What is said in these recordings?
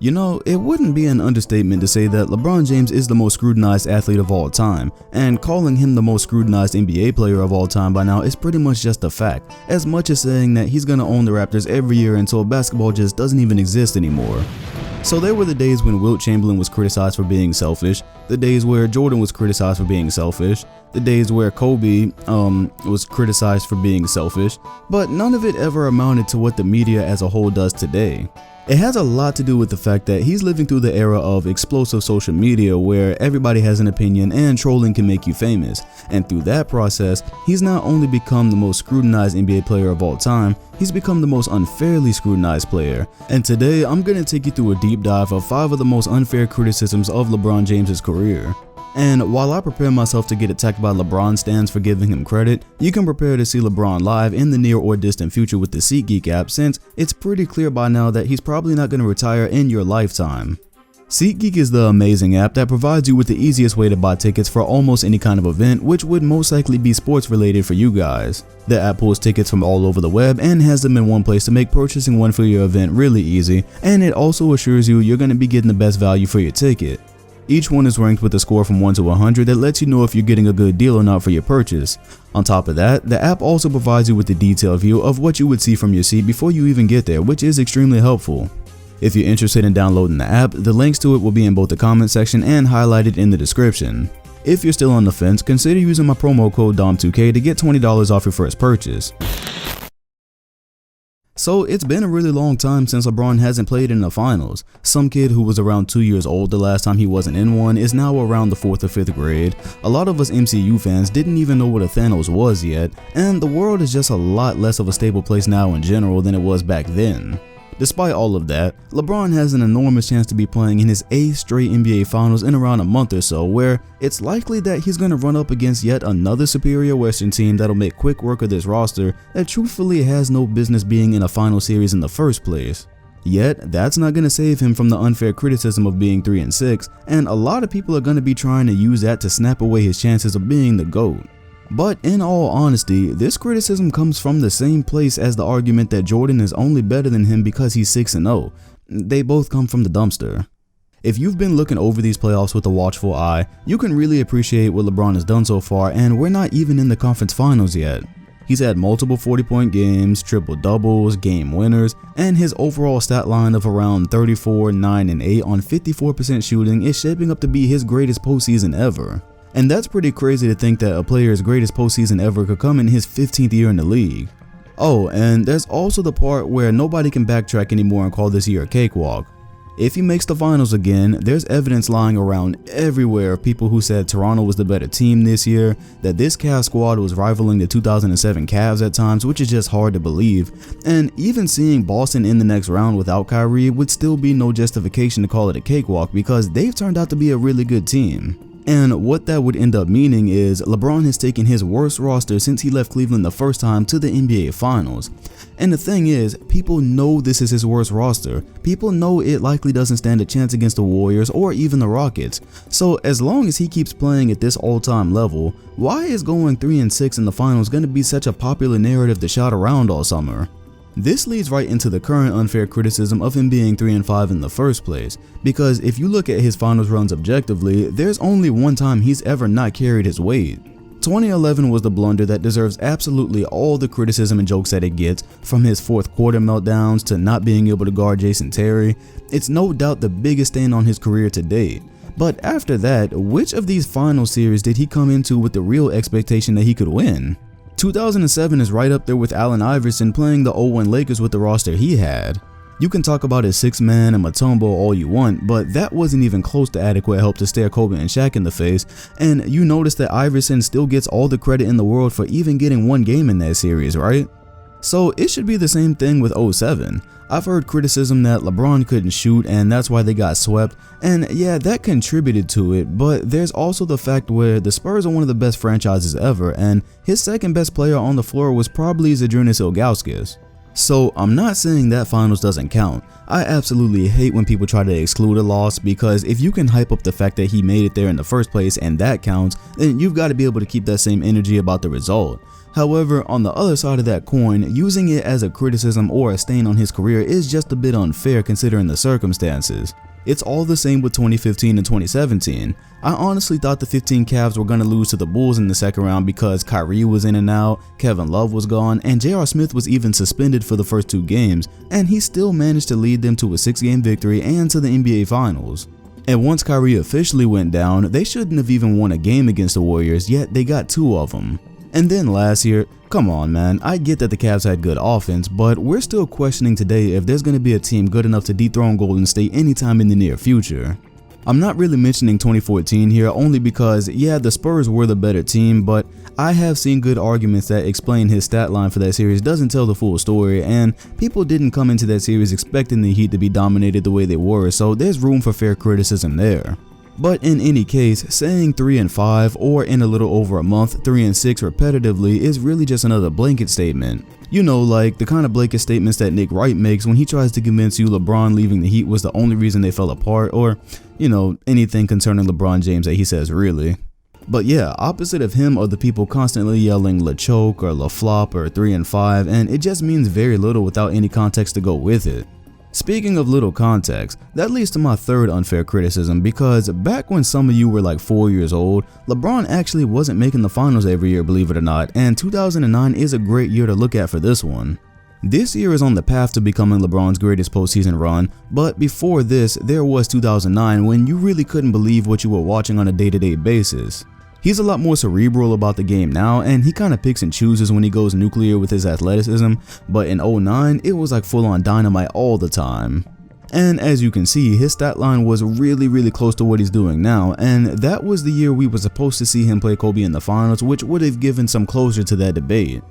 You know, it wouldn't be an understatement to say that LeBron James is the most scrutinized athlete of all time, and calling him the most scrutinized NBA player of all time by now is pretty much just a fact, as much as saying that he's gonna own the Raptors every year until basketball just doesn't even exist anymore. So there were the days when Wilt Chamberlain was criticized for being selfish, the days where Jordan was criticized for being selfish, the days where Kobe was criticized for being selfish, but none of it ever amounted to what the media as a whole does today. It has a lot to do with the fact that he's living through the era of explosive social media where everybody has an opinion and trolling can make you famous, and through that process, he's not only become the most scrutinized NBA player of all time, he's become the most unfairly scrutinized player. And today, I'm gonna take you through a deep dive of 5 of the most unfair criticisms of LeBron James' career. And while I prepare myself to get attacked by LeBron stans for giving him credit, you can prepare to see LeBron live in the near or distant future with the SeatGeek app, since it's pretty clear by now that he's probably not going to retire in your lifetime. SeatGeek is the amazing app that provides you with the easiest way to buy tickets for almost any kind of event, which would most likely be sports related for you guys. The app pulls tickets from all over the web and has them in one place to make purchasing one for your event really easy, and it also assures you you're going to be getting the best value for your ticket. Each one is ranked with a score from 1 to 100 that lets you know if you're getting a good deal or not for your purchase. On top of that, the app also provides you with a detailed view of what you would see from your seat before you even get there, which is extremely helpful. If you're interested in downloading the app, the links to it will be in both the comment section and highlighted in the description. If you're still on the fence, consider using my promo code DOM2K to get $20 off your first purchase. So it's been a really long time since LeBron hasn't played in the finals. Some kid who was around 2 years old the last time he wasn't in one is now around the 4th or 5th grade. A lot of us MCU fans didn't even know what a Thanos was yet, and the world is just a lot less of a stable place now in general than it was back then. Despite all of that, LeBron has an enormous chance to be playing in his 8th straight NBA Finals in around a month or so, where it's likely that he's going to run up against yet another superior Western team that'll make quick work of this roster that truthfully has no business being in a final series in the first place. Yet, that's not going to save him from the unfair criticism of being 3-6, and a lot of people are going to be trying to use that to snap away his chances of being the GOAT. But in all honesty, this criticism comes from the same place as the argument that Jordan is only better than him because he's 6-0. They both come from the dumpster. If you've been looking over these playoffs with a watchful eye, you can really appreciate what LeBron has done so far, and we're not even in the conference finals yet. He's had multiple 40-point games, triple-doubles, game winners, and his overall stat line of around 34, 9, and 8 on 54% shooting is shaping up to be his greatest postseason ever. And that's pretty crazy to think that a player's greatest postseason ever could come in his 15th year in the league. Oh, and there's also the part where nobody can backtrack anymore and call this year a cakewalk. If he makes the finals again, there's evidence lying around everywhere of people who said Toronto was the better team this year, that this Cavs squad was rivaling the 2007 Cavs at times, which is just hard to believe, and even seeing Boston in the next round without Kyrie would still be no justification to call it a cakewalk because they've turned out to be a really good team. And what that would end up meaning is LeBron has taken his worst roster since he left Cleveland the first time to the NBA Finals. And the thing is, people know this is his worst roster. People know it likely doesn't stand a chance against the Warriors or even the Rockets. So as long as he keeps playing at this all-time level, why is going 3-6 in the finals going to be such a popular narrative to shout around all summer? This leads right into the current unfair criticism of him being 3-5 in the first place, because if you look at his finals runs objectively, there's only one time he's ever not carried his weight. 2011 was the blunder that deserves absolutely all the criticism and jokes that it gets, from his fourth quarter meltdowns to not being able to guard Jason Terry. It's no doubt the biggest stain on his career to date. But after that, which of these final series did he come into with the real expectation that he could win? 2007 is right up there with Allen Iverson playing the 0-1 Lakers with the roster he had. You can talk about his 6-man and Mutombo all you want, but that wasn't even close to adequate help to stare Kobe and Shaq in the face, and you notice that Iverson still gets all the credit in the world for even getting one game in that series, right? So it should be the same thing with 07. I've heard criticism that LeBron couldn't shoot and that's why they got swept, and yeah, that contributed to it, but there's also the fact where the Spurs are one of the best franchises ever, and his second best player on the floor was probably Zydrunas Ilgauskas. So I'm not saying that finals doesn't count. I absolutely hate when people try to exclude a loss, because if you can hype up the fact that he made it there in the first place and that counts, then you've got to be able to keep that same energy about the result. However, on the other side of that coin, using it as a criticism or a stain on his career is just a bit unfair considering the circumstances. It's all the same with 2015 and 2017. I honestly thought the 15 Cavs were going to lose to the Bulls in the second round because Kyrie was in and out, Kevin Love was gone, and J.R. Smith was even suspended for the first 2 games, and he still managed to lead them to a 6-game victory and to the NBA Finals. And once Kyrie officially went down, they shouldn't have even won a game against the Warriors, yet they got 2 of them. And then last year, come on man, I get that the Cavs had good offense, but we're still questioning today if there's going to be a team good enough to dethrone Golden State anytime in the near future. I'm not really mentioning 2014 here only because, yeah, the Spurs were the better team, but I have seen good arguments that explain his stat line for that series doesn't tell the full story, and people didn't come into that series expecting the Heat to be dominated the way they were, so there's room for fair criticism there. But in any case, saying 3-5 or in a little over a month 3-6 repetitively is really just another blanket statement. You know, like the kind of blanket statements that Nick Wright makes when he tries to convince you LeBron leaving the Heat was the only reason they fell apart, or, you know, anything concerning LeBron James that he says really. But yeah, opposite of him are the people constantly yelling LeChoke or LeFlop or 3-5, and it just means very little without any context to go with it. Speaking of little context, that leads to my third unfair criticism, because back when some of you were like 4 years old, LeBron actually wasn't making the finals every year, believe it or not, and 2009 is a great year to look at for this one. This year is on the path to becoming LeBron's greatest postseason run, but before this, there was 2009 when you really couldn't believe what you were watching on a day-to-day basis. He's a lot more cerebral about the game now, and he kind of picks and chooses when he goes nuclear with his athleticism, but in 09, it was like full-on dynamite all the time. And as you can see, his stat line was really close to what he's doing now, and that was the year we were supposed to see him play Kobe in the finals, which would have given some closure to that debate.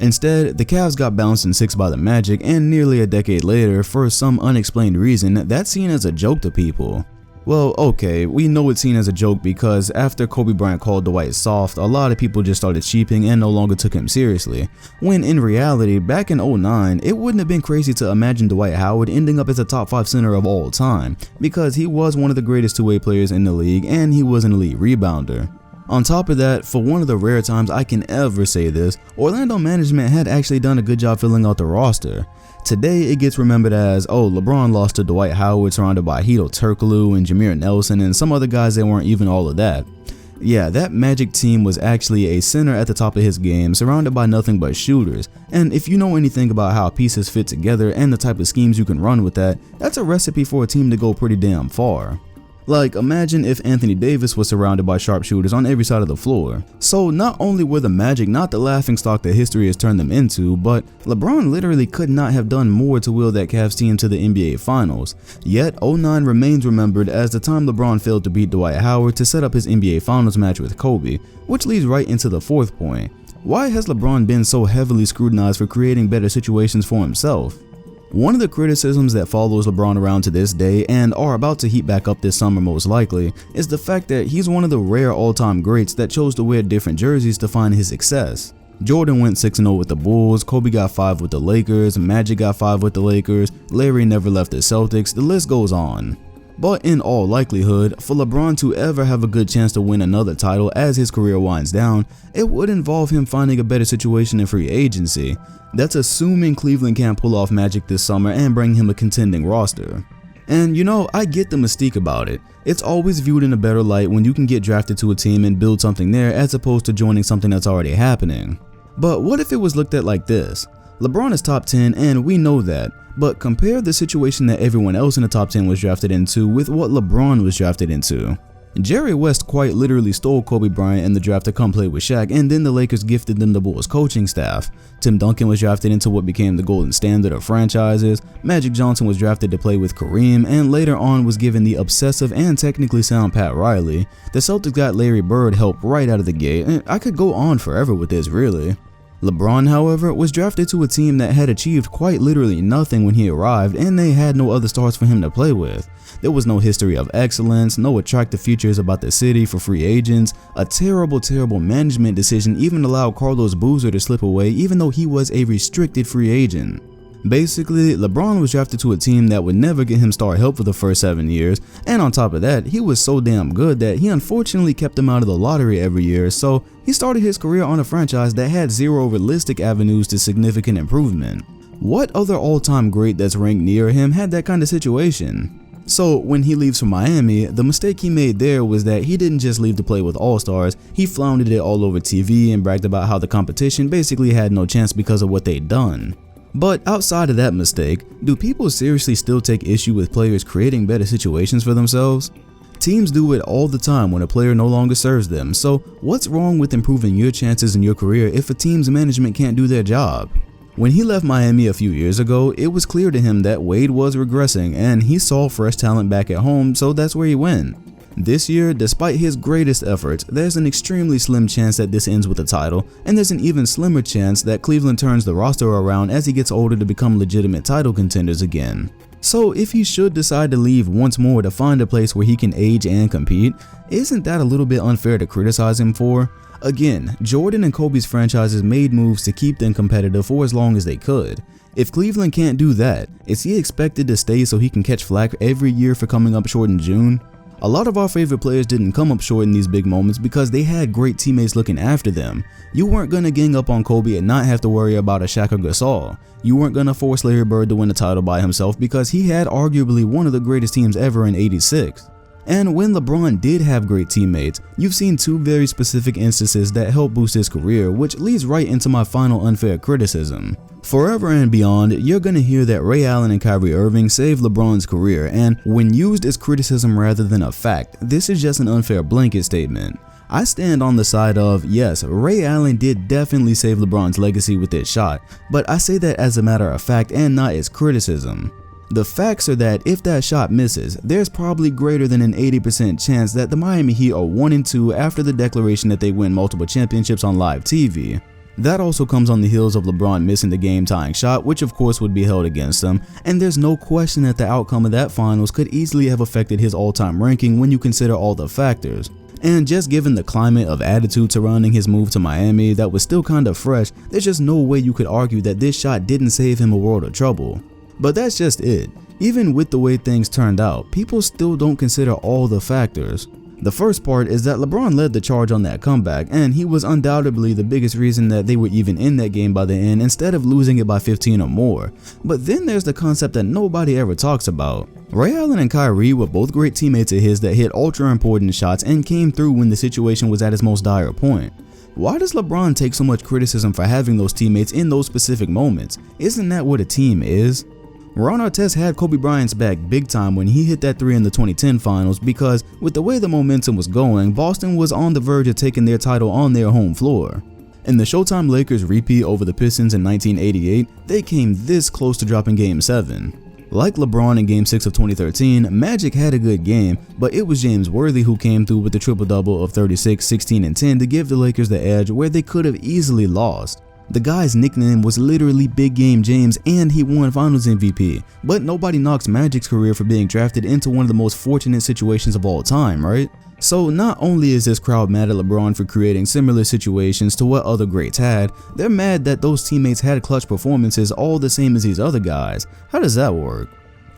Instead, the Cavs got bounced in 6 by the Magic, and nearly a decade later, for some unexplained reason, that's seen as a joke to people. Well, okay, we know it's seen as a joke because after Kobe Bryant called Dwight soft, a lot of people just started cheaping and no longer took him seriously. When in reality, back in 09, it wouldn't have been crazy to imagine Dwight Howard ending up as a top 5 center of all time, because he was one of the greatest two-way players in the league and he was an elite rebounder. On top of that, for one of the rare times I can ever say this, Orlando management had actually done a good job filling out the roster. Today it gets remembered as, oh, LeBron lost to Dwight Howard surrounded by Hedo Turkoglu and Jameer Nelson and some other guys that weren't even all of that. Yeah, that Magic team was actually a center at the top of his game surrounded by nothing but shooters, and if you know anything about how pieces fit together and the type of schemes you can run with that, that's a recipe for a team to go pretty damn far. Like, imagine if Anthony Davis was surrounded by sharpshooters on every side of the floor. So not only were the Magic not the laughingstock that history has turned them into, but LeBron literally could not have done more to will that Cavs team to the NBA Finals. Yet 09 remains remembered as the time LeBron failed to beat Dwight Howard to set up his NBA Finals match with Kobe, which leads right into the fourth point. Why has LeBron been so heavily scrutinized for creating better situations for himself? One of the criticisms that follows LeBron around to this day, and are about to heat back up this summer most likely, is the fact that he's one of the rare all-time greats that chose to wear different jerseys to find his success. Jordan went 6-0 with the Bulls, Kobe got 5 with the Lakers, Magic got 5 with the Lakers, Larry never left the Celtics, the list goes on. But in all likelihood, for LeBron to ever have a good chance to win another title as his career winds down, it would involve him finding a better situation in free agency. That's assuming Cleveland can't pull off Magic this summer and bring him a contending roster. And you know, I get the mystique about it. It's always viewed in a better light when you can get drafted to a team and build something there as opposed to joining something that's already happening. But what if it was looked at like this? LeBron is top 10 and we know that, but compare the situation that everyone else in the top 10 was drafted into with what LeBron was drafted into. Jerry West quite literally stole Kobe Bryant in the draft to come play with Shaq, and then the Lakers gifted them the Bulls coaching staff. Tim Duncan was drafted into what became the golden standard of franchises, Magic Johnson was drafted to play with Kareem, and later on was given the obsessive and technically sound Pat Riley. The Celtics got Larry Bird help right out of the gate, and I could go on forever with this really. LeBron, however, was drafted to a team that had achieved quite literally nothing when he arrived, and they had no other stars for him to play with. There was no history of excellence, no attractive features about the city for free agents, a terrible management decision even allowed Carlos Boozer to slip away even though he was a restricted free agent. Basically, LeBron was drafted to a team that would never get him star help for the first 7 years, and on top of that, he was so damn good that he unfortunately kept him out of the lottery every year, so he started his career on a franchise that had zero realistic avenues to significant improvement. What other all-time great that's ranked near him had that kind of situation? So when he leaves for Miami, the mistake he made there was that he didn't just leave to play with all-stars, he floundered it all over TV and bragged about how the competition basically had no chance because of what they'd done. But outside of that mistake, do people seriously still take issue with players creating better situations for themselves? Teams do it all the time when a player no longer serves them, so what's wrong with improving your chances in your career if a team's management can't do their job? When he left Miami a few years ago, it was clear to him that Wade was regressing and he saw fresh talent back at home, so that's where he went. This year, despite his greatest efforts, there's an extremely slim chance that this ends with a title, and there's an even slimmer chance that Cleveland turns the roster around as he gets older to become legitimate title contenders again. So if he should decide to leave once more to find a place where he can age and compete, isn't that a little bit unfair to criticize him for? Again, Jordan and Kobe's franchises made moves to keep them competitive for as long as they could. If Cleveland can't do that, is he expected to stay so he can catch flack every year for coming up short in June? A lot of our favorite players didn't come up short in these big moments because they had great teammates looking after them. You weren't gonna gang up on Kobe and not have to worry about a Shaq or Gasol. You weren't gonna force Larry Bird to win the title by himself because he had arguably one of the greatest teams ever in '86. And when LeBron did have great teammates, you've seen two very specific instances that helped boost his career, which leads right into my final unfair criticism. Forever and beyond, you're gonna hear that Ray Allen and Kyrie Irving saved LeBron's career, and when used as criticism rather than a fact, this is just an unfair blanket statement. I stand on the side of, yes, Ray Allen did definitely save LeBron's legacy with this shot, but I say that as a matter of fact and not as criticism. The facts are that if that shot misses, there's probably greater than an 80% chance that the Miami Heat are 1-2 after the declaration that they win multiple championships on live TV. That also comes on the heels of LeBron missing the game-tying shot, which of course would be held against him, and there's no question that the outcome of that finals could easily have affected his all-time ranking when you consider all the factors. And just given the climate of attitude surrounding his move to Miami that was still kinda fresh, there's just no way you could argue that this shot didn't save him a world of trouble. But that's just it. Even with the way things turned out, people still don't consider all the factors. The first part is that LeBron led the charge on that comeback, and he was undoubtedly the biggest reason that they were even in that game by the end instead of losing it by 15 or more. But then there's the concept that nobody ever talks about. Ray Allen and Kyrie were both great teammates of his that hit ultra important shots and came through when the situation was at its most dire point. Why does LeBron take so much criticism for having those teammates in those specific moments? Isn't that what a team is? Ron Artest had Kobe Bryant's back big time when he hit that 3 in the 2010 finals because with the way the momentum was going, Boston was on the verge of taking their title on their home floor. In the Showtime Lakers repeat over the Pistons in 1988, they came this close to dropping Game 7. Like LeBron in Game 6 of 2013, Magic had a good game, but it was James Worthy who came through with the triple-double of 36, 16, and 10 to give the Lakers the edge where they could have easily lost. The guy's nickname was literally Big Game James and he won Finals MVP, but nobody knocks Magic's career for being drafted into one of the most fortunate situations of all time, right? So not only is this crowd mad at LeBron for creating similar situations to what other greats had, they're mad that those teammates had clutch performances all the same as these other guys. How does that work?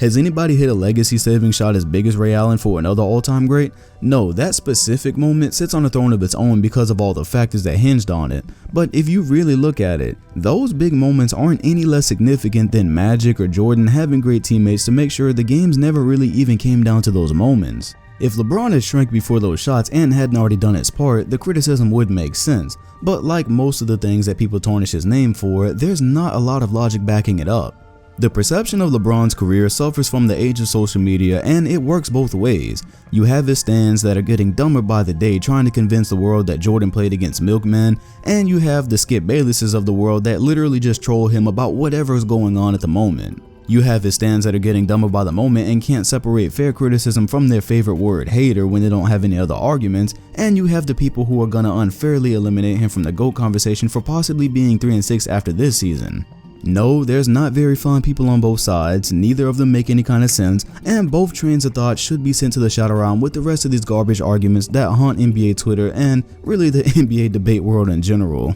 Has anybody hit a legacy-saving shot as big as Ray Allen for another all-time great? No, that specific moment sits on a throne of its own because of all the factors that hinged on it. But if you really look at it, those big moments aren't any less significant than Magic or Jordan having great teammates to make sure the games never really even came down to those moments. If LeBron had shrank before those shots and hadn't already done its part, the criticism would make sense. But like most of the things that people tarnish his name for, there's not a lot of logic backing it up. The perception of LeBron's career suffers from the age of social media, and it works both ways. You have his stands that are getting dumber by the day trying to convince the world that Jordan played against milkmen, and you have the Skip Baylesses of the world that literally just troll him about whatever is going on at the moment. You have his stands that are getting dumber by the moment and can't separate fair criticism from their favorite word, hater, when they don't have any other arguments, and you have the people who are gonna unfairly eliminate him from the GOAT conversation for possibly being 3-6 after this season. No, there's not very fun people on both sides, neither of them make any kind of sense, and both trains of thought should be sent to the shout around with the rest of these garbage arguments that haunt NBA Twitter and really the NBA debate world in general.